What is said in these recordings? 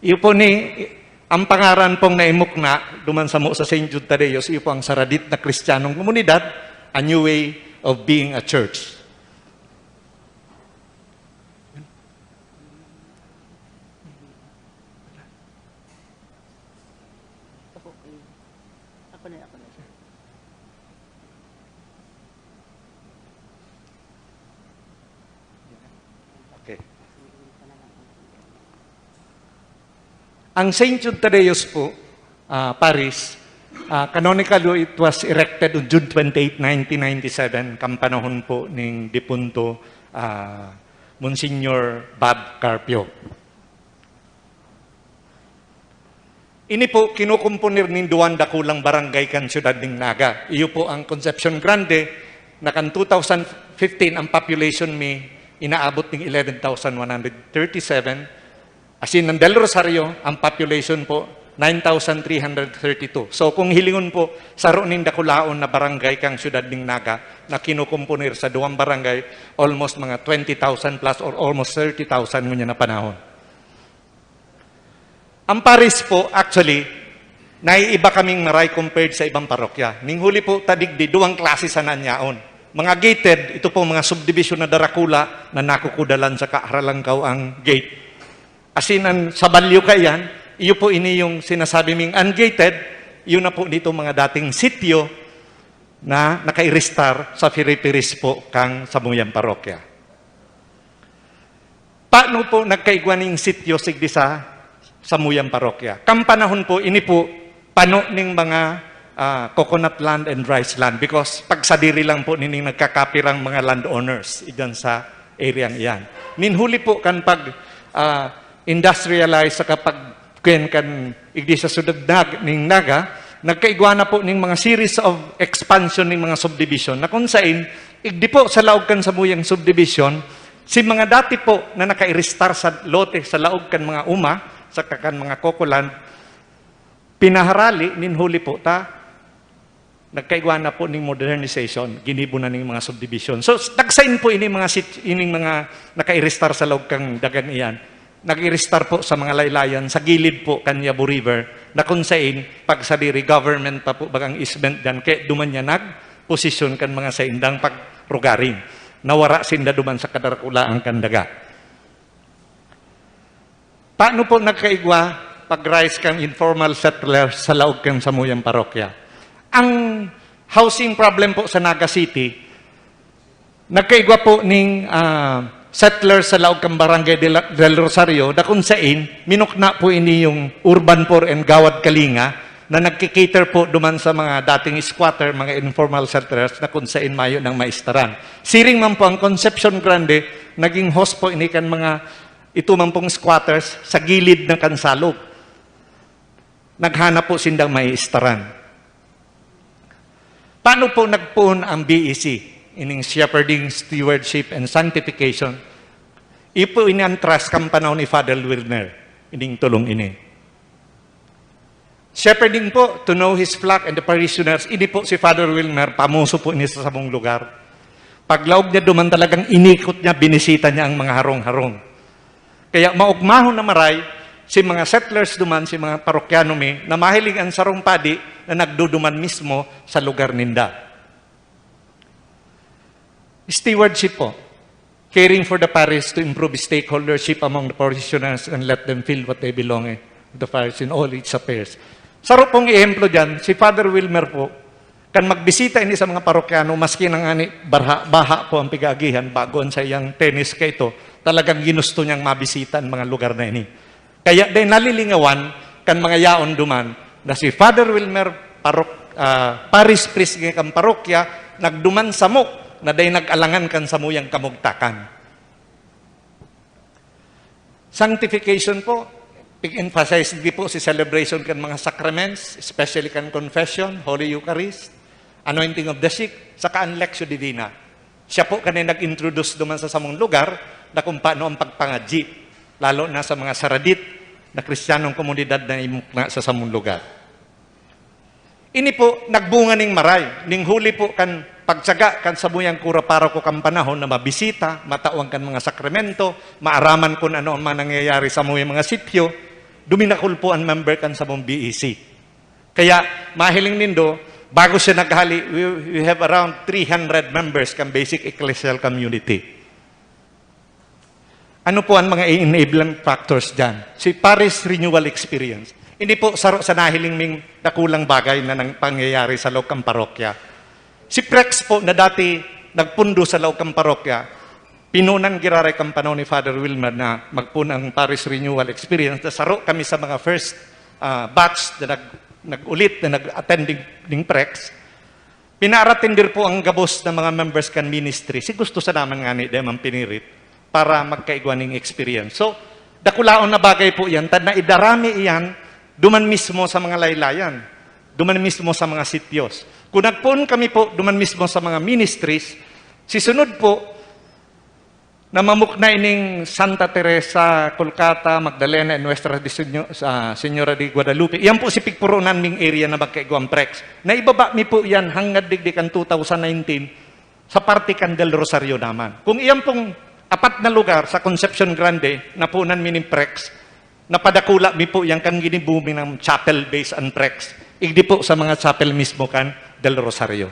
Iyo po ang pangaran pong naimukna, duman sa mo sa St. Jude Tadeos, iyo po ang saradit na Kristiyanong komunidad, a new way of being a church. Ang St. Jude Tadeos po, Paris, canonically it was erected on June 28, 1997, kampanahon po ng dipunto Monsignor Bob Carpio. Ini po kinukumpunir ng duwan dakulang barangay kan siyudad ng Naga. Iyo po ang Concepcion Grande na kan 2015 ang population may inaabot ng 11,137. As in, ng Del Rosario, ang population po, 9,332. So, kung hilingon po, saro ning dakulaon na barangay kang siyudad ng Naga na kinukumpunir sa duwang barangay, almost mga 20,000 plus or almost 30,000 ngunya na panahon. Ang Paris po, actually, naiiba kaming maray compared sa ibang parokya. Ning huli po, tadigdi, duwang klase sa nanyaon. Mga gated, ito po mga subdivision na darakula na nakukudalan sa kaharalangkaw ang gate. Asinan sa balyo kayan, iyo po ini yung sinasabi ming ungated, yun na po dito mga dating sityo na nakairistar sa Firipiris po kang Samuyang Parokya. Paano po nagkaigwaning sityo sigdi sa Samuyang Parokya? Kampanahon po, ini po pano ning mga coconut land and rice land because pagsadiri lang po nining nagkakapirang mga landowners idyan sa area iyan. Ninhuli po kan pag industrialize sa kapag kan igdi sa sudad ning Naga, nagkaigwana po ning mga series of expansion ning mga subdivision na kung saan igdi po sa laog kan Samuyang subdivision si mga dati po na nakairistar sa lote sa laog kan mga uma sa kakan mga kokoland pinaharali ninhuli po nagkaigwana po ning modernization ginibo na ning mga subdivision. So nagsain po ining mga nakairistar sa laog kang dagan iyan. Nag-i-restart po sa mga laylayan sa gilid po Canyabu River na kung saan pagsadiri government pa po bagang easement dyan kaya duman niya nag-posisyon kan mga saindang pagrugaring. Nawara sinda duman sa kadarakula ang kandaga. Paano po nagkaigwa pag-rise kang informal settlers sa laog kang Samuyang Parokya? Ang housing problem po sa Naga City, nagkaigwa po ning settlers sa laog kang Barangay del Rosario na kung saan minukna po ini yung urban poor and gawad kalinga na nagkikater po duman sa mga dating squatter, mga informal settlers na kung saan mayo ng maistaran. Siring man po ang Concepcion Grande, naging host po ini kan mga ito man pong squatters sa gilid ng kansalog. Naghanap po sindang maistaran. Paano po nagpuon ang BEC? Ining shepherding, stewardship, and sanctification, ipo inantras kampanaw ni Father Wilner, ining tulong ini. Shepherding po, to know his flock and the parishioners, ini po si Father Wilner, pamuso po ini sa samong lugar. Paglaog niya duman talagang inikot niya, binisita niya ang mga harong-harong. Kaya maugmahon na maray, si mga settlers duman, si mga parokyano na mahilig ang sarong padi na nagduduman mismo sa lugar ninda. Stewardship po, caring for the parish to improve stakeholdership among the parishioners and let them feel what they belong to the parish in all its affairs. Saro pong ihemplo dyan, si Father Wilmer po, kan magbisita ini sa mga parokyano, maski nang ani baha po ang pigagihan, bagoon sa iyang tennis ka ito, talagang ginusto niyang mabisita ang mga lugar na ini. Kaya din nalilingawan kan mga yaon duman na si Father Wilmer, parish priest ng kang parokya, nagduman sa mo, na day nag-alangan kan Samuyang kamugtakan. Sanctification po, pig-emphasize di po si celebration kan mga sacraments, especially kan confession, Holy Eucharist, anointing of the sick, saka ang Lectio Divina. Siya po kanina nag-introduce duman sa samong lugar na kung paano ang pagpangadji, lalo na sa mga saradit na Kristiyanong komunidad na imukna sa samong lugar. Ini po, nagbunga ning maray, ning huli po kan pagtsaga kan Samuyang Kura para ko kang panahon na mabisita, matawang kan mga sakramento, maaraman kung ano ang mga nangyayari sa mga sityo, duminakul po ang member kan sa mong BEC. Kaya mahiling nindo, bago siya naghali, we have around 300 members kan basic ecclesial community. Ano po ang mga enabling factors dyan? Si Parish Renewal Experience. Hindi po sa nahiling ming nakulang bagay na nang pangyayari sa loob ng parokya. Si Prex po na dati nagpundo sa loob ng parokya, pinunan giraray kang panahon ni Father Wilmer na magpunang Parish Renewal Experience. Nasaro kami sa mga first batch na nag-ulit na nag-attend ng Prex. Pinaratindir po ang gabos ng mga members kan ministry. Si gusto sa naman nga ni Demang Pinirit para magkaigwaning experience. So, dakulaon na bagay po yan. Tad na idarami iyan, duman mismo sa mga laylayan. Duman mismo sa mga sityos. Kung nagpun kami po, duman mismo sa mga ministries, sisunod po, na mamuknay ning Santa Teresa, Kolkata, Magdalena, and Nuestra Señora de Guadalupe. Yan po si pigpurunan ning area na magkaigwang Prex. Naibaba mi po yan hanggang digdikan 2019 sa Partikan del Rosario naman. Kung iyan pong apat na lugar sa Concepcion Grande, napunan mi ning Prex, napadakula mi po yan kang ginibumi ng chapel base and Prex. Igdi po sa mga chapel mismo kan del Rosario.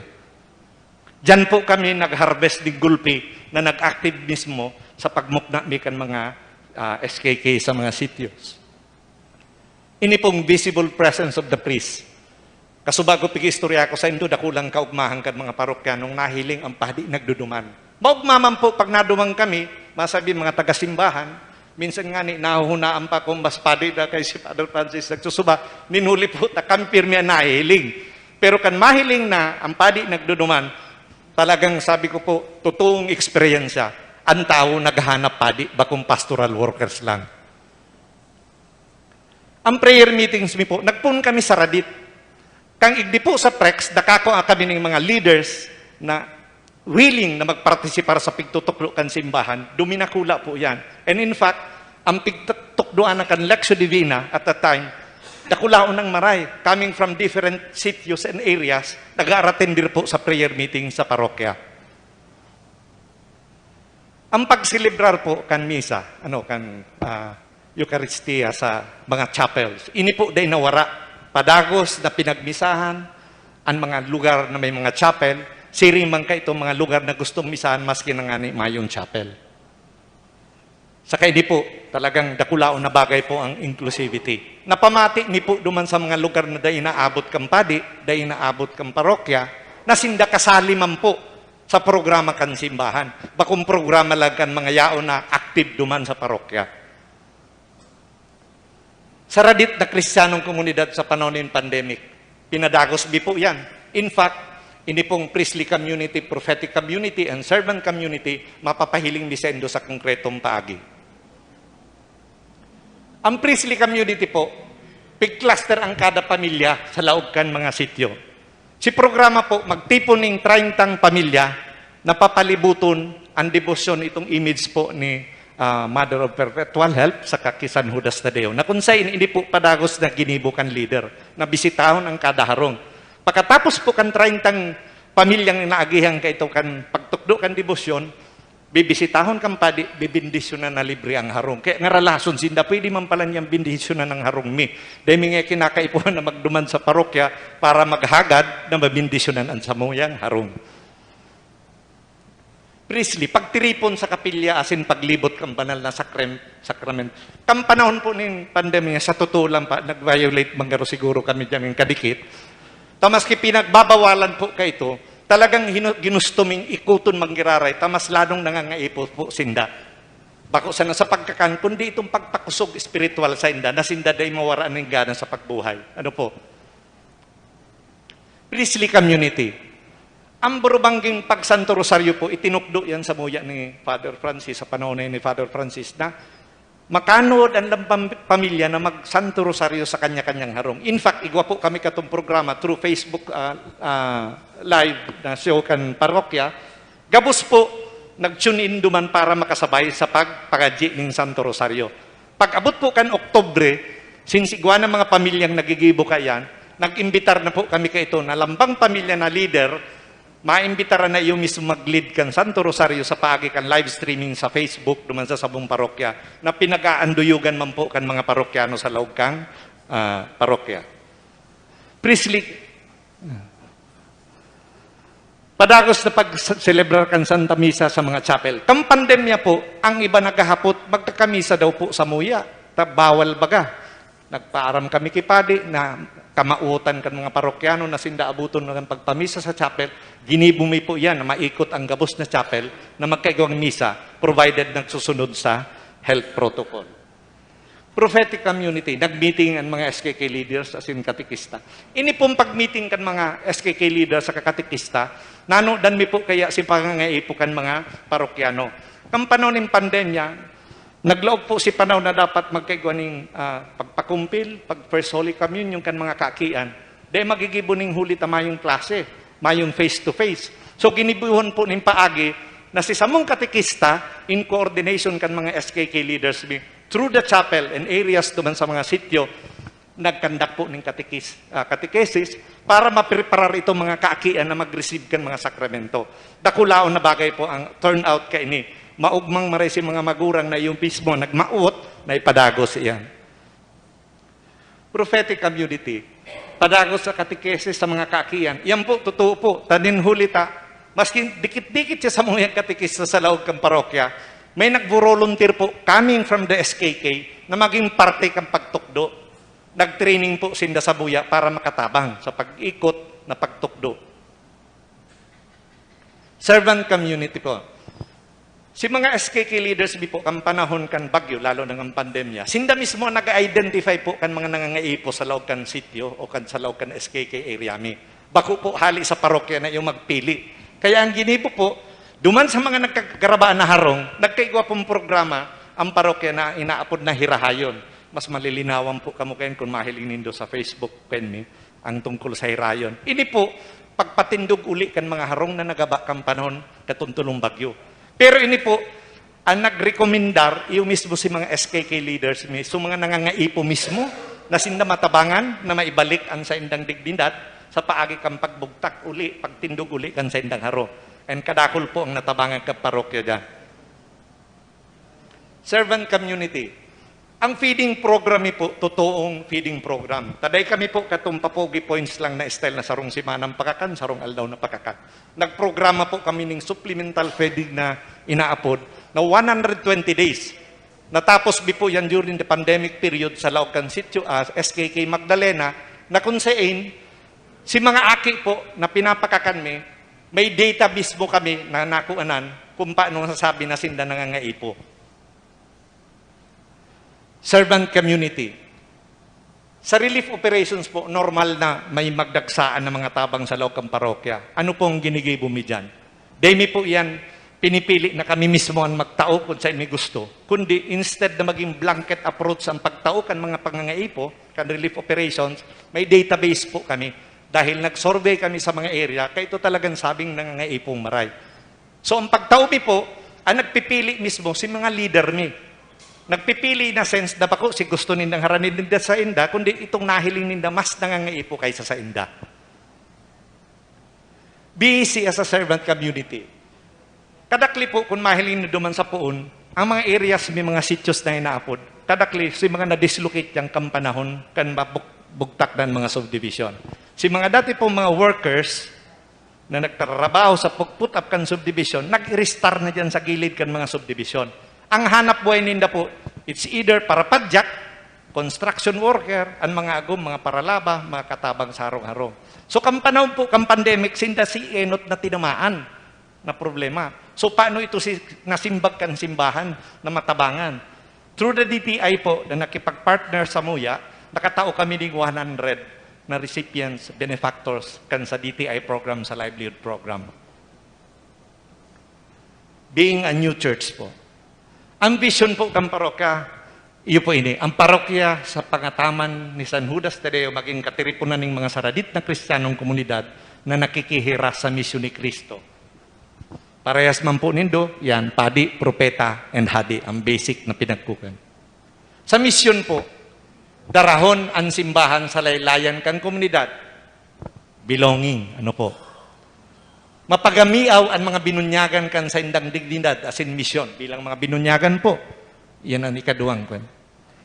Diyan po kami nag-harvest ng gulpi na nag-active mismo sa pagmukna kan mga SKK sa mga sityos. Ini pong visible presence of the priest. Kasubago pig-istorya ko sa indo, dakulang kaugmahan kan mga parokyanong nahiling ang pahdi nagduduman. Maugmaman po pag nadumang kami, masabi mga taga-simbahan, minsan nga ni nahuhunaan pa kung mas padi na kay si Father Francis nagsusuba, minuli po takampirmi ang nahiling. Pero kan mahiling na ang padi nagduduman, talagang sabi ko po, totoong experience siya. Ang tao naghahanap padi, bakong pastoral workers lang. Ang prayer meetings mi po, nagpun kami sa Radit. Kang igdi po sa Prex, nakako kami ng mga leaders na willing na magpartisipar sa pigtutuklo kan simbahan, duminakula po yan. And in fact, ang pigtukdoan ng kan Lectio Divina at that time, dakulaon ng maray, coming from different cities and areas, nag-aatendir po sa prayer meeting sa parokya. Ang pagsilibrar po kan misa, Eucharistia sa mga chapels, ini po day nawara, padagos na pinagmisahan, ang mga lugar na may mga chapel, siring man ka itong mga lugar na gustong misahan maski na nga ni mayong chapel. Saka hindi po, talagang dakulaon na bagay po ang inclusivity. Napamati ni po duman sa mga lugar na dahi naabot kang padi, dahi naabot kang parokya, na sinda kasali man po sa programa kan simbahan. Bakong programa lang kan mga yaon na active duman sa parokya. Sa Radit na Kristiyanong komunidad sa panahon ng pandemic, pinadagos bi po yan. In fact, ini pong priestly community, prophetic community, and servant community, mapapahiling misendo sa konkretong paagi. Ang priestly community po, pig-cluster ang kada pamilya sa laog kan mga sityo. Si programa po, magtipon ng 30 pamilya na papalibuton ang debosyon itong image po ni Mother of Perpetual Help sa Kakisan Judas Tadeo. Na kung saan hindi po padagos na ginibukan leader, na bisitahon ang kada harong. Pagkatapos po kan 30 pamilyang inaagihan ka ito kan pagtukdo kan debosyon, bibisitahon kang padi, bibindisyonan na libre ang harong. Kaya nga relason, sinda pwede man pala niyang bindisyonan ng harong mi. Dahil nga kinakaipuan na magduman sa parokya para maghagad na mabindisyonan ang samuyang harong. Priestly, pagtiripon sa kapilya asin paglibot kang banal na sakrament. Kam panahon po ng pandemya, sa totoo lang pa, nag-violate manggaro siguro kami dyan ng kadikit. Tamaski pinagbabawalan po ka ito, talagang ginustuming ikuton manggiraray, tamas ladong nangangaipo po sinda. Bako sana sa pagkakan, kundi itong pagpakusog spiritual sa inda, na sinda day mawaraan ng gana sa pagbuhay. Ano po? Priestly community. Ang burubangging pagsanto rosaryo po, itinukdo yan sa muya ni Father Francis, sa panahon ni Father Francis, na makanood ang pamilya na magsanto rosaryo sa kanya-kanyang harong. In fact, igwa po kami katong programa through Facebook live na show kan parokya. Gabos po, nag-tune in duman para makasabay sa pagpagaji ng Santo Rosario. Pag abot po kan Oktobre, since igwa ng mga pamilyang nagigibo ka yan, nag-imbitar na po kami ka ito na lambang pamilya na leader maimbitara na iyo mismo mag-lead kan Santo Rosario sa paagi kan live streaming sa Facebook duman sa sabong parokya na pinag-aanduyugan man po kan mga parokyano sa laog kang parokya. Priestly, padagos na pag-celebrar kan Santa Misa sa mga chapel. Kang pandemya po, ang iba naghahapot, magkakamisa daw po sa muya. Bawal baga. Nagpaaram kami kipadi na kamautan kan mga parokyano na sinda abuton ng pagpamisa sa chapel. Ginibumi po yan na maikot ang gabos na chapel na magkaigawang misa provided nagsusunod sa health protocol. Prophetic community, nag-meeting ang mga SKK leaders as in katikista. Ini pong pag-meeting kan mga SKK leaders sa kakatikista, nano dan mi po kaya si pangangaipo kan mga parokyano. Kang panahon ng pandemya, naglaog po si panahon na dapat magkaigwaning pagpakumpil, pag First Holy Communion kan mga kakian. Dahil magigibuning huli tamayong klase, mayong face-to-face. So ginibuhon po ng paagi na si samong katikista in coordination kan mga SKK leaders through the chapel and areas duman sa mga sityo, nagkandak po ng catechesis para mapreparar itong mga kaakian na mag-receive kan mga sakramento. Dakulaon na bagay po ang turnout ka ini. Maugmang maray si mga magurang na yung mismo nagmaot na ipadagos iyan. Prophetic community, padagos sa catechesis sa mga kaakian. Yan po, totoo po, tanin hulita, maski dikit-dikit siya sa mga katekista sa laog kang parokya, may nag-volunteer po coming from the SKK na maging parte kang pagtukdo. Nag-training po sinda sa buya para makatabang sa pag-ikot na pagtukdo. Servant community po. Si mga SKK leaders po kang panahon kan bagyo, lalo ng pandemya, sinda mismo nag-identify po kan mga nangangaipo sa laog kan sityo o kan sa laog kan SKK area mi. Bako po hali sa parokya na yung magpili. Kaya ang ginipo po, duman sa mga nagkagarabaan na harong, nagkaigwa pong programa ang parokya na inaapod na hirahayon. Mas malilinawan po kamukain kung mahiling nindo sa Facebook pen ang tungkol sa hirayon. Ini po, pagpatindog uli kan mga harong na nagaba kang panahon katuntulong bagyo. Pero ini po, ang nagrekomendar, yung mismo si mga SKK leaders, so mga nangangaipo mismo, na sinda matabangan na maibalik ang sa indang digbindat sa paagi kang pagbugtak uli, pagtindog uli kan sa indang haro. And kadakol po ang natabangan ka parokya dyan. Servant community. Ang feeding program po, totoong feeding program. Taday kami po katong papogi points lang na style na sarong simanang pakakan, sarong aldaw na pakakan. Nagprograma po kami ng supplemental feeding na inaapod na 120 days. Natapos po yan during the pandemic period sa Laucan Sitio, SKK Magdalena, na kung saan, si mga aki po na pinapakakan may database po kami na nakuanan kung paano sasabi na sinda nangangaipo. Servant community. Sa relief operations po, normal na may magdagsaan ng mga tabang sa loob ng parokya. Ano pong ginigibo mi dyan? Demi po yan, pinipili na kami mismo ang magtao kung saan may gusto. Kundi instead na maging blanket approach ang pagtao kan mga pangangaipo, kan relief operations, may database po kami. Dahil nag-survey kami sa mga area, kaya ito talagang sabing nangangaipong maray. So ang pagtao mi po, ang nagpipili mismo si mga leader mi. Nagpipili na sense na bako si gusto nindang haranin ninda sa inda, kundi itong nahiling ninda mas nangangaipo kaysa sa inda. Busy as a servant community. Kadakli po kung mahiling na duman sa puon, ang mga areas may mga sityos na inaapod, kadakli si mga na-dislocate yung kampanahon kan bugtak ng mga subdivision. Si mga dati po mga workers na nagtrabaho sa put up kan subdivision, nag-restart na dyan sa gilid kan mga subdivision. Ang hanap buhay ninda po, it's either para padyak, construction worker, ang mga agom, mga paralaba, mga katabang sa harong-harong. So, kampanahon po, pandemic, sinda si enot na tinamaan na problema. So, paano ito nasimbag kan simbahan na matabangan? Through the DTI po, na nakipag-partner sa MUYA, nakatao kami ng 100 na recipients, benefactors kan sa DTI program, sa livelihood program. Being a new church po. Ang vision po ng parokya, iyo po ini, ang parokya sa pangataman ni San Judas Tadeo maging katiripunan ng mga saradit na kristyanong komunidad na nakikihira sa misyon ni Kristo. Parehas man po nindo, yan, padi, propeta, and hadi, ang basic na pinagkukan. Sa misyon po, darahon ang simbahan sa laylayan kang komunidad. Belonging, ano po? Mapagamiaw ang mga binunyagan kan sa indang dignidad as in mission. Bilang mga binunyagan po. Yan ang ikaduhang kwan.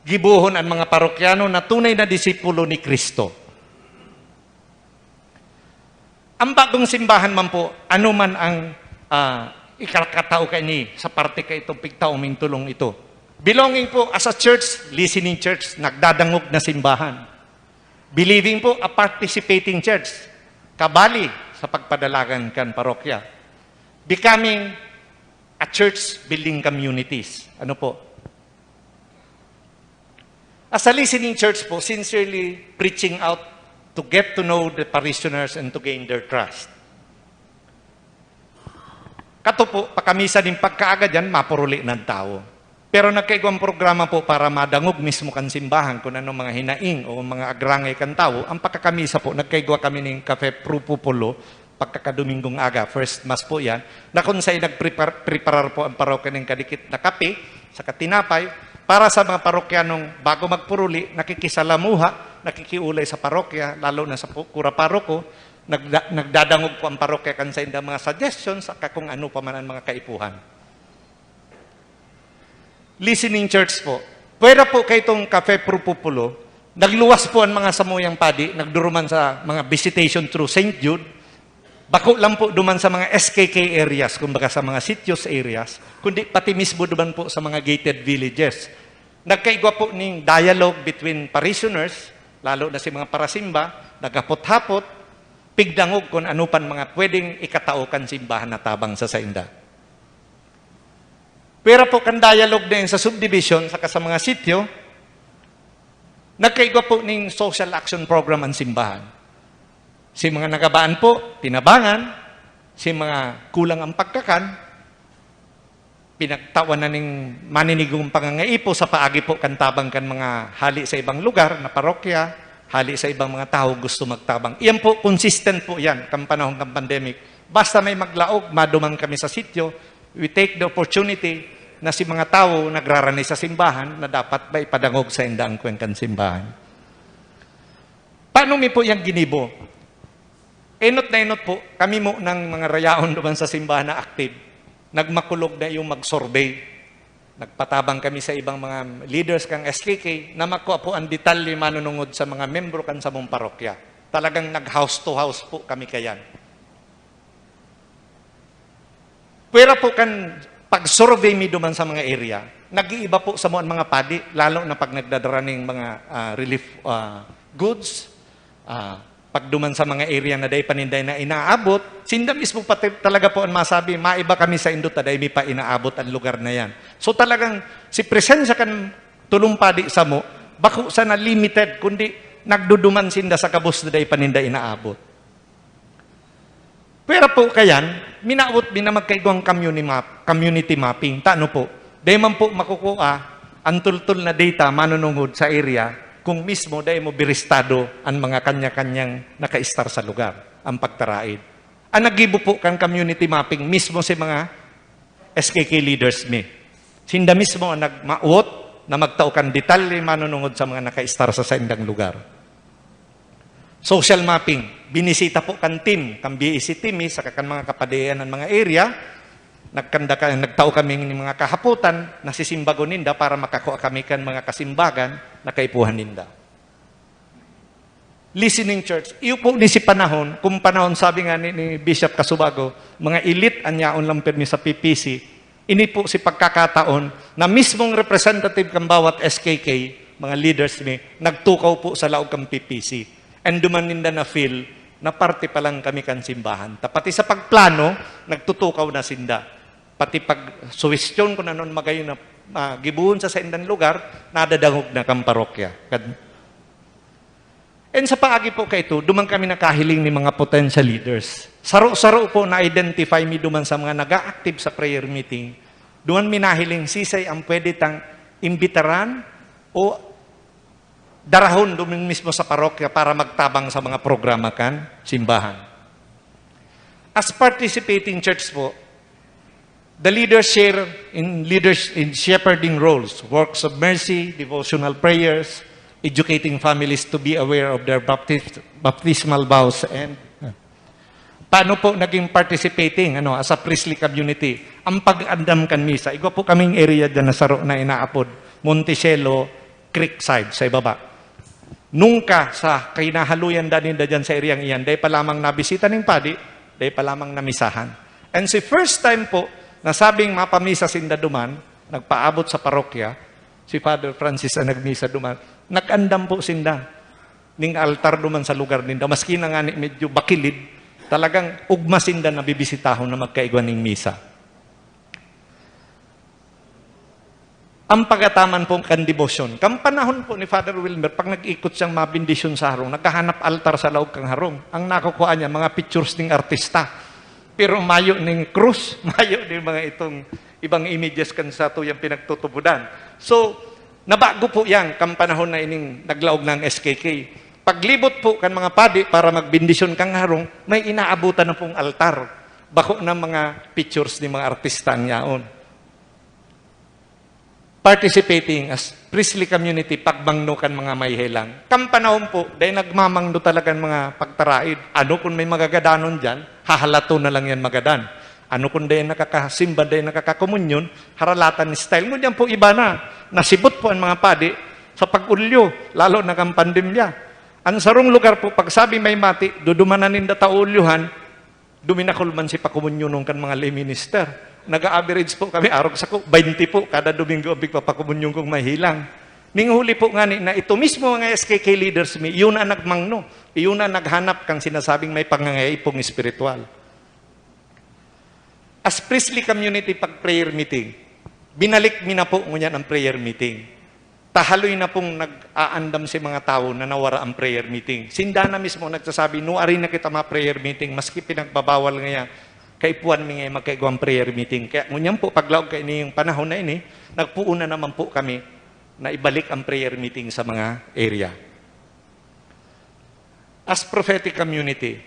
Gibuhon ang mga parokyano na tunay na disipulo ni Kristo. Ang bagong simbahan man po, ano man ang ikakatao ka ni sa parte ka itong pigtauming tulong ito. Belonging po as a church, listening church, nagdadangog na simbahan. Believing po, a participating church. Kabali sa pagpadalagan kan parokya. Becoming a church building communities. Ano po? As a listening church po, sincerely preaching out to get to know the parishioners and to gain their trust. Kato po, pakamisa din pagkaagad yan, mapuruli ng tao. Pero nagkaigawang programa po para madangog mismo kan simbahan kung ano mga hinaing o mga agrangay kan tao. Ang pagkakamisa po, nagkaigawa kami ng Cafe Prupupulo, pagkakadomingong aga, first mass po yan, na kung sa'y nagpreparar po ang parokya ng kadikit na kape, sa katinapay, para sa mga parokyanong bago magpuruli, nakikisalamuha, nakikiulay sa parokya, lalo na sa kura paroko, nagdadangog po ang parokya kan sa indang mga suggestions, at kung ano pa man ang mga kaipuhan. Listening church po. Pwera po kay itong Cafe Prupupulo, nagluwas po ang mga samuyang padi, nagduruman sa mga visitation through St. Jude, bako lang po duman sa mga SKK areas, kumbaga sa mga sitios areas, kundi pati mismo duman po sa mga gated villages. Nagkaigwa po ng dialogue between parishioners, lalo na si mga parasimba, nagapot-hapot, pigdangog kung ano pan mga pwedeng ikataukan simbahan na tabang sa sainda. Pero po kan dialogue din sa subdivision, saka sa mga sityo, nagkaigwa po ng social action program ang simbahan. Si mga nagabaan po, tinabangan, si mga kulang ang pagkakan, pinagtawan na ng maninigong pangangaipo sa paagi po kantabang kan mga hali sa ibang lugar na parokya, hali sa ibang mga tao gusto magtabang. Iyan po, consistent po yan, kam panahon ng pandemic. Basta may maglaog, madumang kami sa sityo, we take the opportunity na si mga tao nagrarani sa simbahan na dapat ba ipadangog sa indaang kwenkan simbahan. Paano mi po yung ginibo? Enot na enot po, kami mo ng mga rayaon duman sa simbahan na active, nagmakulog na yung mag-survey. Nagpatabang kami sa ibang mga leaders kang SKK na makuha po ang detalye manunungod sa mga membro kan sa mong parokya. Talagang nag-house to house po kami kayan. Pwera po kan pag-survey mi duman sa mga area, nag-iiba po sa mga padi, lalo na pag nagdadaraning mga relief goods, pag duman sa mga area na day paninday na inaabot, sinda mismo pati talaga po ang masabi, maiba kami sa indot, day mi pa inaabot ang lugar na yan. So talagang si presensya kan tulong padi sa mo, bako sa na limited, kundi nagduduman sinda sa kabus na day paninday inaabot. Pero po kayan, minaawot binamagkaigwang community mapping. Tano po, day man po makukuha ang tultul na data manunungod sa area kung mismo day mo biristado ang mga kanya-kanyang naka-star sa lugar, ang pagtaraid. Ang nagibo po kang community mapping mismo si mga SKK leaders mi. Sinda mismo ang nagmaawot na magtaukan detalye manunungod sa mga naka-star sa indang lugar. Social mapping, binisita po kan team, kan BEC team, sa kan mga kapadayan ng mga area, nagtao kami ng mga kahaputan, nasisimbago ninda para makakuha kami kan mga kasimbagan na kaipuhan ninda. Listening church, iyo po ni si panahon, kung panahon sabi nga ni Bishop Casubago, mga elite anyaon lang permi sa PPC, ini po si pagkakataon na mismong representative kang bawat SKK, mga leaders ni, nagtukaw po sa laog kang PPC. And duman ninda na feel na parte pa lang kami kan simbahan. Pati sa pagplano, nagtutukaw na sinda. Pati pag suwestyon ko na noon magayon na gibuhon sa indang lugar, nadadangog na kang parokya. And sa paagi po kayo, duman kami nakahiling ni mga potential leaders. Saro-saro po na-identify mi duman sa mga nag-a-active sa prayer meeting. Duman minahiling sisay ang pwede tang imbitaran o darahon doon mismo sa parokya para magtabang sa mga programa kan simbahan. As participating church po, the leaders share in shepherding roles, works of mercy, devotional prayers, educating families to be aware of their baptismal vows, and paano po naging participating as a priestly community? Ang pag-andam kan misa. Igwa po kaming area dyan na saro na inaapod. Montecelo, Creekside, sa ibaba. Nungka sa kinahaluyan danin da dyan sa area iyan, dahil pa lamang nabisita ng padi, dahil pa lamang namisahan. And si first time po, nasabing mapamisa sinda duman, nagpaabot sa parokya, si Father Francis ang nagmisa duman, nag-andam po sinda ning altar duman sa lugar ninda, maski na nga medyo bakilid, talagang ugma sinda na bibisitahon na magkaigwan ng misa. Ang pagataman po kan devotion. Kam panahon po ni Father Wilmer, pag nag-ikot siyang mabindisyon sa harong, naghahanap altar sa loob kang harong. Ang nakukuha niya, mga pictures ng artista. Pero mayo ng krus, mayo ng mga itong ibang images kan sa tuyang pinagtutubudan. So, nabago po yan, kam panahon na ining naglaog ng SKK. Paglibot po kan mga padi para magbindisyon kang harong, may inaabutan na pong altar. Bako ng mga pictures ng mga artista niyaon. Participating as priestly community, pagbangno kan mga mayhelang. Kam panahon po, dahil nagmamangno talagang mga pagtaraid. Ano kung may magagadanon dyan, hahalato na lang yan magadan. Ano kung dahil nakakasimba, dahil nakakakomunyon, haralatan ni style. Ngunyan po iba na. Nasibot po ang mga padi sa pag-ulyo, lalo na kang pandemya. Ang sarong lugar po, pag sabi may mati, dudumanan ninda taulyuhan, duminakulman si pakomunyon kan mga lay minister. Nag-average po kami, arog sa ko, 20 po, kada Domingo, abig papakumunyon kong mahilang. Ning huli po nga na ito mismo mga SKK leaders, yun na nagmangno, yun na naghanap kang sinasabing may pangangaipong espiritual. As priestly community, pag prayer meeting, binalik mi na po ngunyan ang prayer meeting. Tahaloy na pong nag-aandam si mga tao na nawara ang prayer meeting. Sinda na mismo nagsasabi, nuari na kita mga prayer meeting, maski pinagbabawal ngayon, kaipuan mi ngayon magkaigwang prayer meeting. Kaya ngunyan po, paglaog kayo yung panahon na ini, nagpuuna naman po kami na ibalik ang prayer meeting sa mga area. As prophetic community,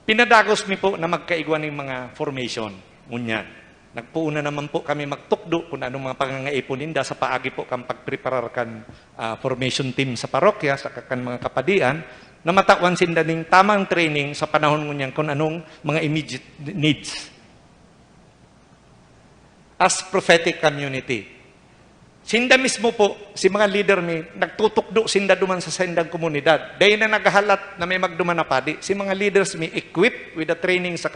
pinadagos mi po na magkaigwan ng mga formation. Ngunyan. Nagpuuna naman po kami magtukdo kung anong mga pangangaipo ninda sa paagi po kang pagpreparar kan formation team sa parokya, sa kan mga kapadian, na matawan sinda ning tamang training sa panahon ngunyan kung anong mga immediate needs. As prophetic community, sinda mismo po, si mga leader mi, nagtutukdo sinda duman sa sindang komunidad. Dahil na naghahalat na may magduman na padi, si mga leaders mi equipped with the training sa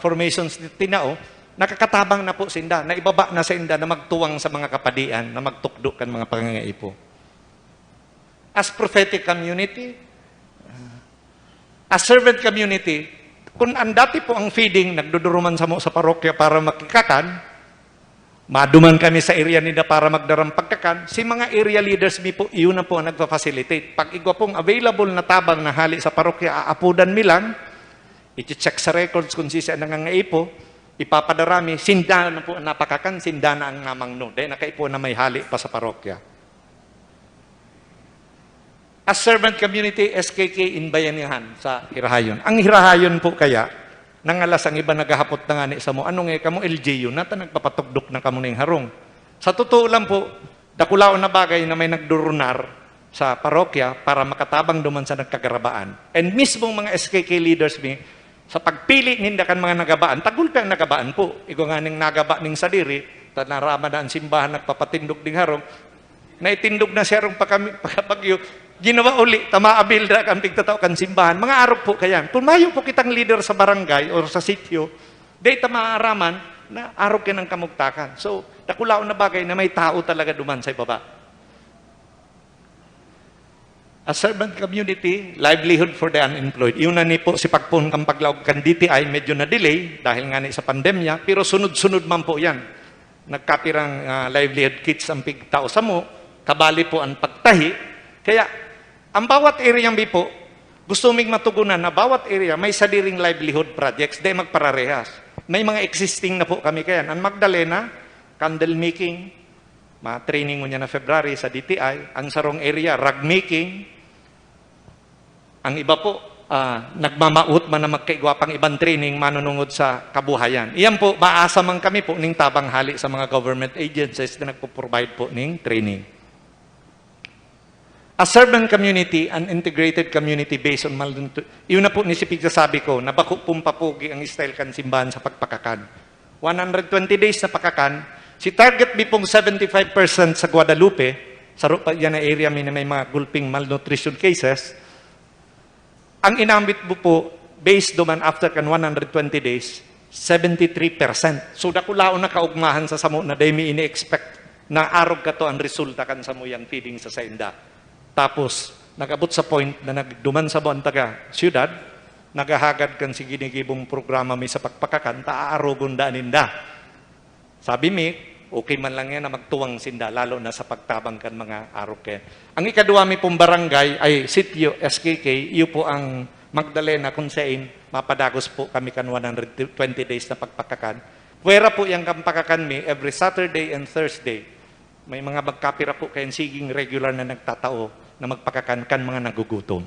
formations tinao, nakakatabang na po sinda, na ibaba na sinda na magtuwang sa mga kapadian, na magtukdo kan mga pangangaipo. As prophetic community, as servant community, kung ang dati po ang feeding, nagduduruman sa parokya para makikakan, maduman kami sa area nila para magdarang pagkakan, si mga area leaders mi po, iyon na po ang nagpa-facilitate. Pag igwa pong available na tabang na hali sa parokya, aapudan mi lang, i-check sa records kung siya nangangaipo, ipapadarami, sinda na po napakakan, sinda na ang namangno. Dahil nakaipo na may hali pa sa parokya. As servant community, SKK in Bayanihan sa Hirahayon. Ang Hirahayon po kaya, nangalas ang iba nagahapot na nga sa mo, ano nga kamo LGU, nata nagpapatugdok na kamo ng harong. Sa totoo lang po, dakulao na bagay na may nagdurunar sa parokya para makatabang duman sa nagkagarabaan. And mismong mga SKK leaders mi, sa pagpili ninda kan mga nagabaan, tagul ka ang nagabaan po. Iko nga ning nagaba ning sadiri, tanarama na ang simbahan nagpapatindog ding harong, naitindog na siya rong pagkapagyo, ginawa uli, tamaabil na kang pigtataw kan simbahan. Mga arok po kayan. Tumayo po kitang leader sa barangay o sa sityo, day tamaaraman na arok yan ang kamugtakan. So, nakulaon na bagay na may tao talaga duman sa ibaba. A servant community, livelihood for the unemployed. Iyon na ni po si pagpun kang paglaog kan DTI, medyo na-delay dahil nga ni sa pandemya, pero sunod-sunod man po yan. Nagkapirang livelihood kits ang pigtao sa mo, kabali po ang pagtahi. Kaya, ang bawat area may po, gusto ming matugunan na bawat area may sadiring livelihood projects, dahil magpararehas. May mga existing na po kami kaya. Ang Magdalena, candle making, ma-training mo niya na February sa DTI. Ang sarong area, rug making. Ang iba po, nagmamaut man na magkaigwapang ibang training manunungod sa kabuhayan. Iyan po, maasa man kami po ning tabang hali sa mga government agencies na nagpo-provide po ning training. A servant community, an integrated community based on malnutrition. Yun na po ni Sipig sabi ko, nabako pumpapugi ang style kan simbahan sa pagpakakan. 120 days na pakakan, si target B pong 75% sa Guadalupe, sa yan na area may mga gulping malnutrition cases, ang inambit po, based duman after kan 120 days, 73%. So dakulao na kaugmahan sa samo na dahil ini-expect na arog ka to ang resulta kan sa muyang feeding sa sainda. Tapos, nagabot sa point na nagduman sa buwan taga siyudad, nagahagad kan si ginigibong programa may sa pagpakakan, taarogon da ninda. Sabi mi, okay man lang yan na magtuwang sinda, lalo na sa pagtabang kan mga arog kayo. Ang ikadua mi pong barangay ay sitio SKK, iyo po ang Magdalena kung saan mapadagos po kami kan 120 days na pagpakakan. Pwera po yung kampakakan mi every Saturday and Thursday. May mga magkapira po kayong siging regular na nagtatao na magpakakan kan mga nagugutom.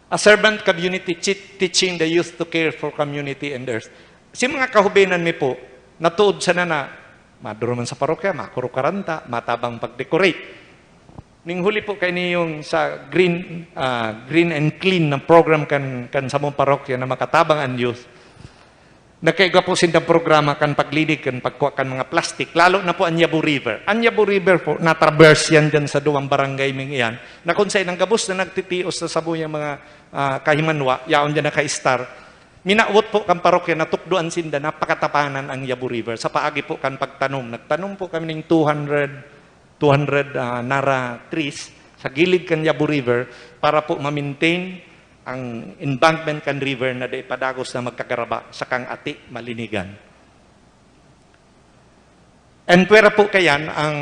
A servant community teaching the youth to care for community and earth. Si mga kahubinan mi po, natuod sa na maduro man sa parokya, makurukaranta, matabang pag-decorate. Ning huli po kayo niyong sa green and clean na program kan sa mong parokya na makatabang ang youth. Nagkaiga po sindang programa kan paglinig, kan pagkuha kan mga plastic, lalo na po Anyabu River. Anyabu River po, natraverse yan dyan sa duwang barangay ming iyan, na kung sa'y nang gabos na nagtitios sa sabuyang mga kahimanwa, yaon dyan na ka-star, minawot po kan parokya na tukduan sinda, napakatapanan ang Yabu River. Sa paagi po kan pagtanom. Nagtanom po kami ng 200 nara trees sa gilid kan Yabu River para po ma-maintain ang embankment kan river na di padagos na magkagaraba sa kang ati malinigan. And pwera po kayan ang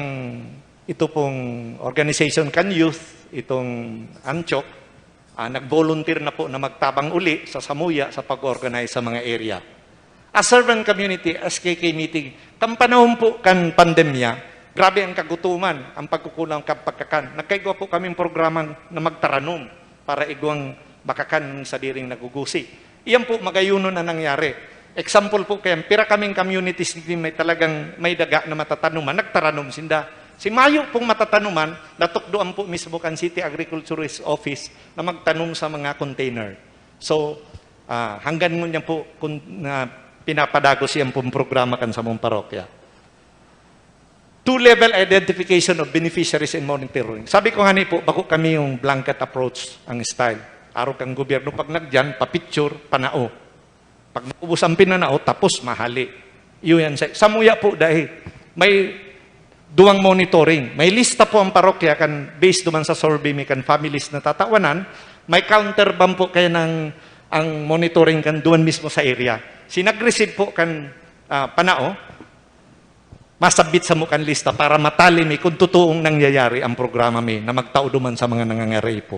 ito pong organization kan youth, itong Anchok, nag-volunteer na po na magtabang uli sa Samuya sa pag-organize sa mga area. A servant community, SKK meeting, kampanahon po kan pandemya, grabe ang kagutuman, ang pagkukulang kan pagkakan. Nagkaigwa po kaming programa na magtaranom para igwang bakakan sa diring nagugusi. Iyan po magayuno na nangyari. Example po kayo, pira kaming communities may talagang may daga na matatanuman, nagtaranom sinda. Si Mayo pong matatanuman, natukdoan po mismo kan City Agriculturist Office na magtanom sa mga container. So, hanggang ngun yan po pinapadagos yan pong programa kan sa mong parokya. Two-level identification of beneficiaries and monitoring. Sabi ko nga po, bako kami yung blanket approach ang style. Araw kang gobyerno, pag nagdyan, papicture, panao. Pag naubos ang pinanao, tapos mahali. Iyon yan. Samuya po dahil may duwang monitoring. May lista po ang parokya kan based duman sa survey may kan families na tatawanan. May counterbump po kayo ng ang monitoring kan duwan mismo sa area. Sinag-receive po kan panao, masabit sa mukan lista para matali may kung totoong nangyayari ang programa may na magtao duman sa mga nangyayari po.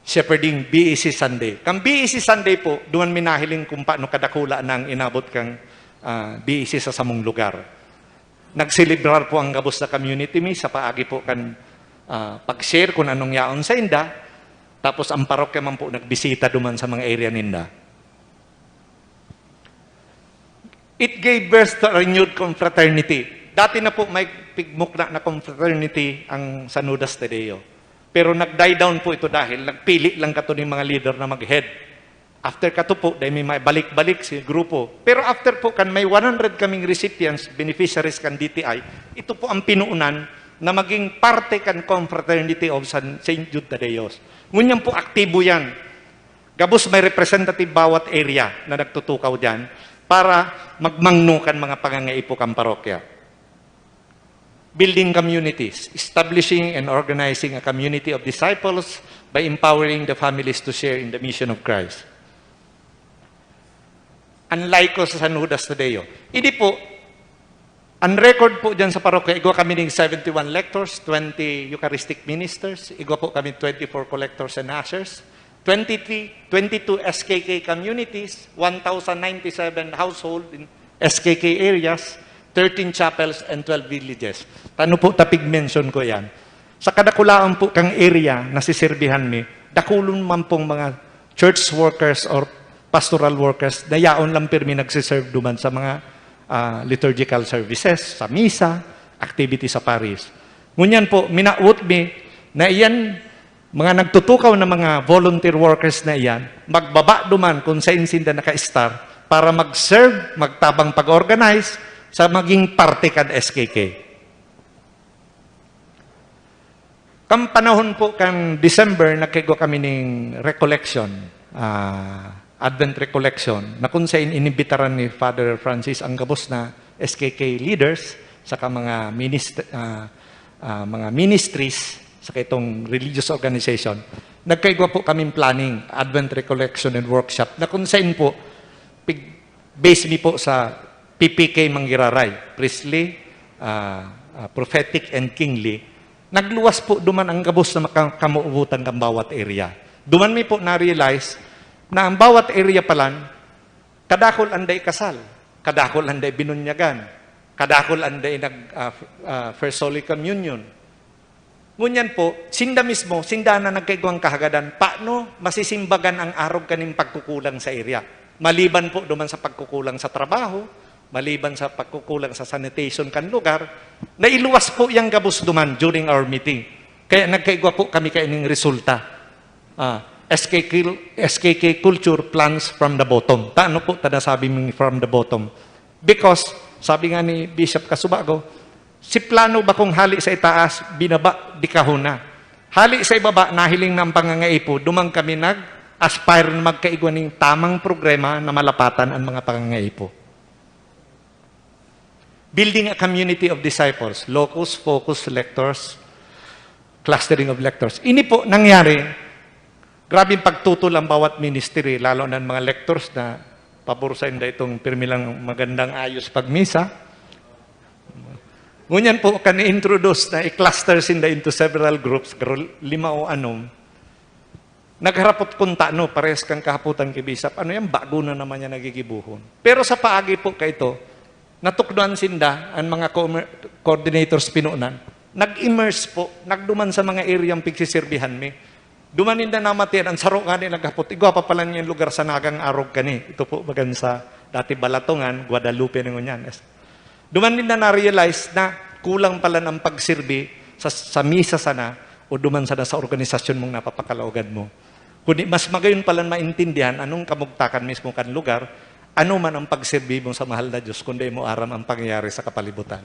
Shepherding BEC Sunday. Kang BEC Sunday po, duman minahiling kung paano kadakula nang inabot kang BEC sa samong lugar. Nagselebrar po ang gabos na community mi sa paagi po kan pag-share kung anong yaon sa inda. Tapos ang parokya man po nagbisita duman sa mga area ninda. It gave birth to a renewed confraternity. Dati na po may pigmukna na confraternity ang Sanudas Tadeo. Pero nag-die down po ito dahil nagpili lang kato ng mga leader na mag-head. After kato po, dahil may balik-balik si grupo. Pero after po, kan may 100 kaming recipients, beneficiaries kan DTI, ito po ang pinuunan na maging parte kan Confraternity of St. Jude Tadeos. Ngunyan po, aktibo yan. Gabos may representative bawat area na nagtutukaw dyan para magmangnukan mga pangangaipo kang parokya. Building communities, establishing and organizing a community of disciples by empowering the families to share in the mission of Christ. Unlike ko sa San Judas Tadeo. Hindi po, ang record po dyan sa parokya, igwa kami ng 71 lectors, 20 Eucharistic ministers, igwa po kami 24 collectors and ushers, 22 SKK communities, 1,097 household in SKK areas, 13 chapels and 12 villages. Tano po tapig mention ko yan. Sa kadakulaan po kang area na siserbihan mi, dakulon man pong mga church workers or pastoral workers na yaon lang pirmi nagsiserve duman sa mga liturgical services, sa misa, activity sa parish. Ngunyan po, minaut mi na iyan, mga nagtutukaw na mga volunteer workers na iyan, magbaba duman kung sa insinda naka-star para mag-serve, magtabang pag-organize sa maging parte kan SKK. Kam panahon po kan December, nagkaigo kami ng recollection, Advent recollection, na kung saan inibitaran ni Father Francis ang gabos na SKK leaders, saka mga ministries, sa itong religious organization, nagkaigwa po kaming planning, Advent Recollection and Workshop, na kung saan po, based mi po sa PPK Manggiraray, priestly, prophetic, and kingly, nagluwas po duman ang gabos na kamuubutan ng bawat area. Duman mi po na-realize na ang bawat area palan, kadakol anday kasal, kadakol anday binunyagan, kadakol anday First Holy Communion. Ngunyan po, sinda mismo, sinda na nagkaigwang kahagadan, paano masisimbagan ang arog kaning pagkukulang sa area? Maliban po duman sa pagkukulang sa trabaho, maliban sa pagkukulang sa sanitation kan lugar, nailuwas po yung gabos duman during our meeting. Kaya nagkaigwa po kami kaining resulta. SKK culture plans from the bottom. Taano po tanasabi mong from the bottom? Because, sabi nga ni Bishop Casubago, si plano ba kung hali sa itaas, binaba, di kahuna. Hali sa ibaba, nahiling ng pangangaipo, dumang kami nag-aspire na magkaigwa ng tamang programa na malapatan ang mga pangangaipo. Building a community of disciples, locus, focus, lectors, clustering of lectors. Ini po nangyari, grabing pagtutol ang bawat ministry, lalo na mga lectors na pabor sa inda itong pirmilang magandang ayos pagmisa. Ngunyan po, kan-introduce na i-cluster sinda into several groups, 5 o 6. Nagharapot kunta, no, parehas kang kahaputan kay Bishop. Ano yan, bago na naman yan nagigibuhon. Pero sa paagi po kaito, natukduan sinda ang mga coordinators pinunan. Nag-immerse po, nagduman sa mga area ang pigsisirbihan mi. Dumanin na namatian, ang saro nga nila gapot. Igwa pa pala niyang lugar sa nagang arog kani. Ito po bagan sa dati Balatongan, Guadalupe na ngunyan. Duman din na-realize na kulang pala ng pagsirbi sa misa sana o duman sana sa organisasyon mong napapakalaugan mo. Kundi mas magayon pala maintindihan anong kamugtakan mismo kan lugar, ano man ang pagsirbi mo sa mahal na Diyos, kundi mo aram ang pangyayari sa kapalibutan.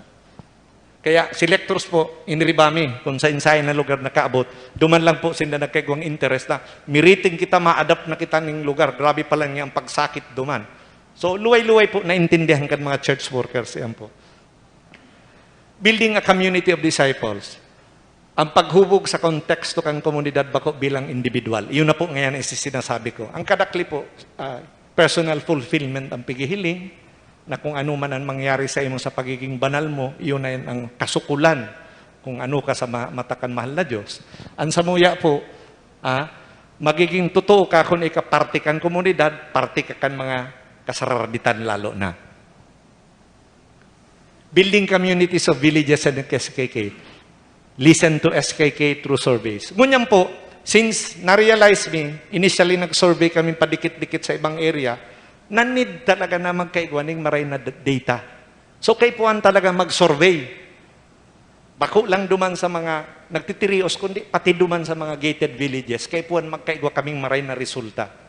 Kaya si lectors po, iniribami, kung sa insay na lugar na kaabot, duman lang po sila nagkaigwang interest na miriting kita, ma-adapt na kita ng lugar, grabe pala niya ang pagsakit duman. So, luway-luway po naintindihan kan mga church workers. Yan po. Building a community of disciples. Ang paghubog sa konteksto kang komunidad bako bilang individual. Iyon na po ngayon sinasabi ko. Ang kadakli po, personal fulfillment ang pigihiling, na kung ano man ang mangyari sa imo sa pagiging banal mo, iyon na ang kasukulan kung ano ka sa matakan mahal na Diyos. Ang samuya po, magiging totoo ka kung ikaparte kan komunidad, parte ka kan mga kasararditan lalo na. Building communities of villages and SKK. Listen to SKK through surveys. Ngunyan po, since na-realize me, initially nag-survey kami padikit-dikit sa ibang area, na-need talaga na magkaigwaning maray na data. So kay puan talaga mag-survey. Bako lang duman sa mga nagtitirios, kundi pati duman sa mga gated villages, kay puan magkaigwa kaming maray na resulta.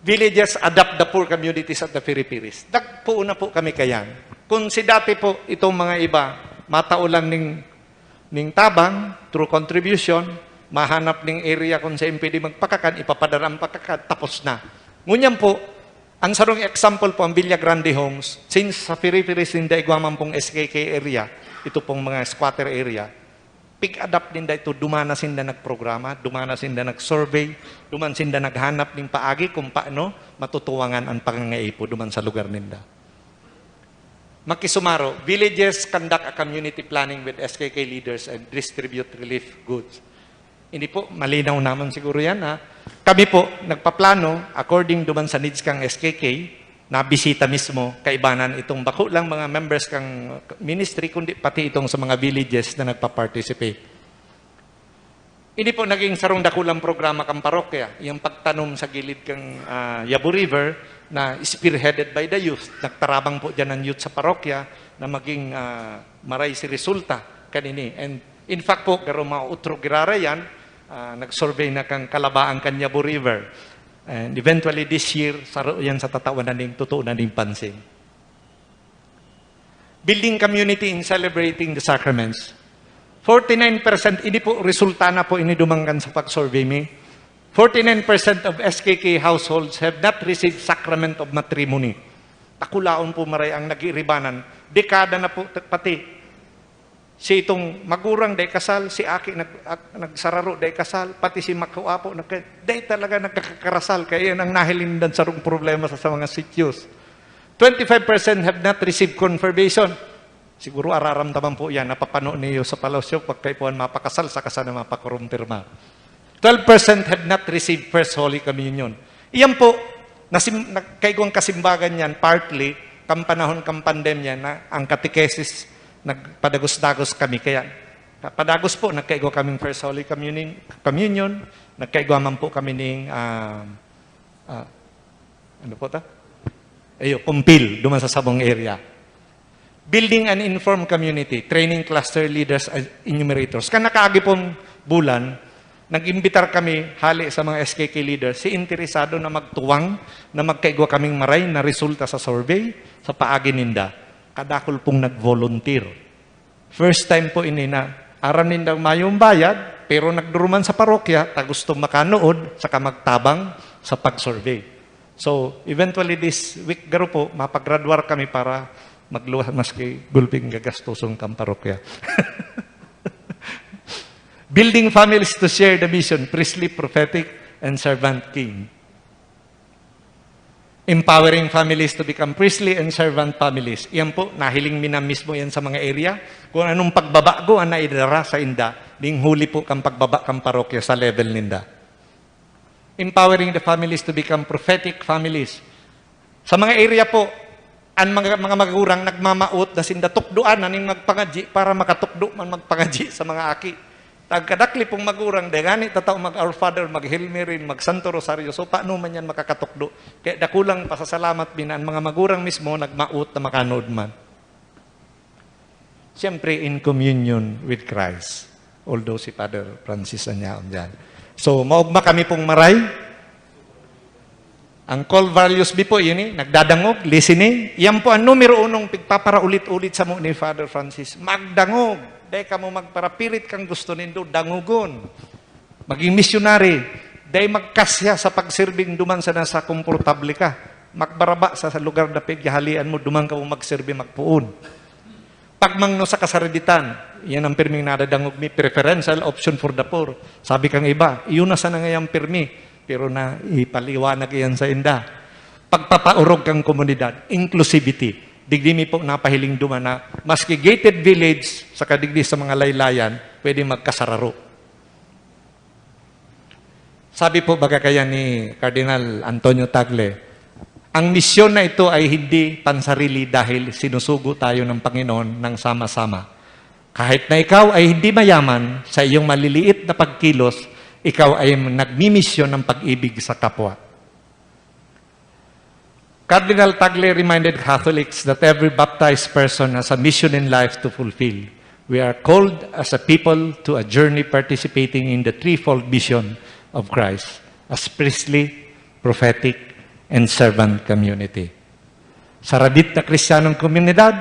Villages adopt the poor communities at the peri-peris. Nagpuuna po kami kayan. Kung si dati po itong mga iba, matao lang ning tabang, through contribution, mahanap ning area kung sa pwede magpakakan, ipapadara ang pakakan, tapos na. Ngunyan po, ang sarong example po, ang Villa Grande Homes, since sa peri-peris hindi igwaman pong SKK area, ito pong mga squatter area, pick-adapt din ito, dumana sinda nagprograma, dumana sinda nag-survey, duman sinda naghanap ng paagi kung paano matutuwangan ang pangangaipo duman sa lugar ninda. Makisumaro, villages conduct a community planning with SKK leaders and distribute relief goods. Hindi po, malinaw naman siguro yan. Kami po, nagpaplano, according duman sa needs kang SKK, na bisita mismo, kaibanan itong bako lang mga members kang ministry, kundi pati itong sa mga villages na nagpa-participate. Hindi po naging sarong dakulang programa kang parokya, yung pagtanom sa gilid kang Yabu River, na spearheaded by the youth. Nagtarabang po dyan ng youth sa parokya na maging maray si resulta kanini. And in fact po, garo mga utro girara yan, nag-survey na kang Kalabaan Canyabu River. And eventually this year, saro yan sa tatawanan ng totoo na ng pansin. Building community in celebrating the sacraments. 49%, ini po, resulta na po ini dumanggan sa pag-survey mi. 49% of SKK households have not received sacrament of matrimony. Takulaon po maray ang nag-iribanan. Dekada na po pati. Si itong magurang day kasal, si Aki nagsararo day kasal, pati si Makuapo, day talaga nagkakakarasal. Kaya yan ang nahilindan sa rong problema sa mga sityos. 25% have not received confirmation. Siguro araramdaman po yan, napapano niyo sa palosyo pag kayo po mapakasal sa kasal na mapakurumpirma. 12% have not received First Holy Communion. Iyan po, kaigong kasimbagan yan, partly, kampanahon kang pandemya na ang katekesis, nagpadagos-dagos kami. Kaya, padagos po, nagkaigo kaming First Holy Communion, nagkaigo man po kami ng, ano po ta? Kumpil, duman sa Sabong area. Building an informed community, training cluster leaders as enumerators. Kanakaagi pong bulan, nag-imbitar kami, hali sa mga SKK leaders, si interesado na magtuwang, na magkaigwa kaming maray na resulta sa survey, sa paagi ninda. Kadakol pong nag-volunteer. First time po ini na, aram ninda mayong bayad, pero nagduruman sa parokya, ta gusto makanood, saka magtabang sa pag-survey. So, eventually this week, garo po, mapagraduar kami para magluwas maski gulping gagastusong kang parokya. Building families to share the mission, priestly, prophetic, and servant king. Empowering families to become priestly and servant families. Iyan po, nahiling mina mismo yan sa mga area. Kung anong pagbabago ang naidara sa inda, ding huli po kang pagbaba kang parokya sa level ninda. Empowering the families to become prophetic families. Sa mga area po, ang mga magurang nagmamaot na sinda tukduan na ning magpangaji para makatukdo man magpangaji sa mga aki. Tagkadakli pong magurang, degani tataw mag-Our Father, mag-Hail Mary, mag-Santo Rosario. So, paano man yan makakatukdo? Kaya dakulang pasasalamat binan, mga magurang mismo nagmaot na makanood man. Siyempre, in communion with Christ. Although si Father Francis niya dyan. So, maugma kami pong maray. Ang call values B po, yun nagdadangog, listening. Yan po ang numero unong pagpaparaulit-ulit sa mo ni Father Francis. Magdangog. Dahil ka mo magparapirit kang gusto nindo, dangugon. Maging missionary. Dahil magkasya sa pagsirbing duman sa nasa komportable ka. Magbaraba sa lugar na pigyahalian mo, duman ka mo magsirbi, magpuon. Pagmangno sa kasareditan, yan ang pirming nadadangog mi, preferential option for the poor. Sabi kang iba, iyon na sana ngayang pirmi, pero na ipaliwanag yan sa inda. Pagpapaurog kang komunidad, inclusivity. Digdi mi po napahiling duman na maski gated village sa kadigdi sa mga laylayan, pwede magkasararo. Sabi po baga kaya ni Cardinal Antonio Tagle, ang misyon na ito ay hindi pansarili dahil sinusugo tayo ng Panginoon ng sama-sama. Kahit na ikaw ay hindi mayaman sa iyong maliliit na pagkilos, ikaw ay nagmimisyon ng pag-ibig sa kapwa. Cardinal Tagle reminded Catholics that every baptized person has a mission in life to fulfill. We are called as a people to a journey participating in the threefold mission of Christ as priestly, prophetic, and servant community. Sa radit na Kristiyanong komunidad,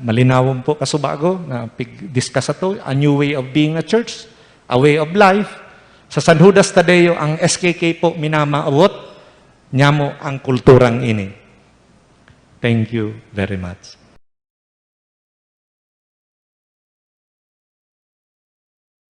malinawon po kasubago na discuss ito, a new way of being a church, a way of life. Sa San Judas Tadeo, ang SKK po minamaawot, niya mo ang kulturang ini. Thank you very much.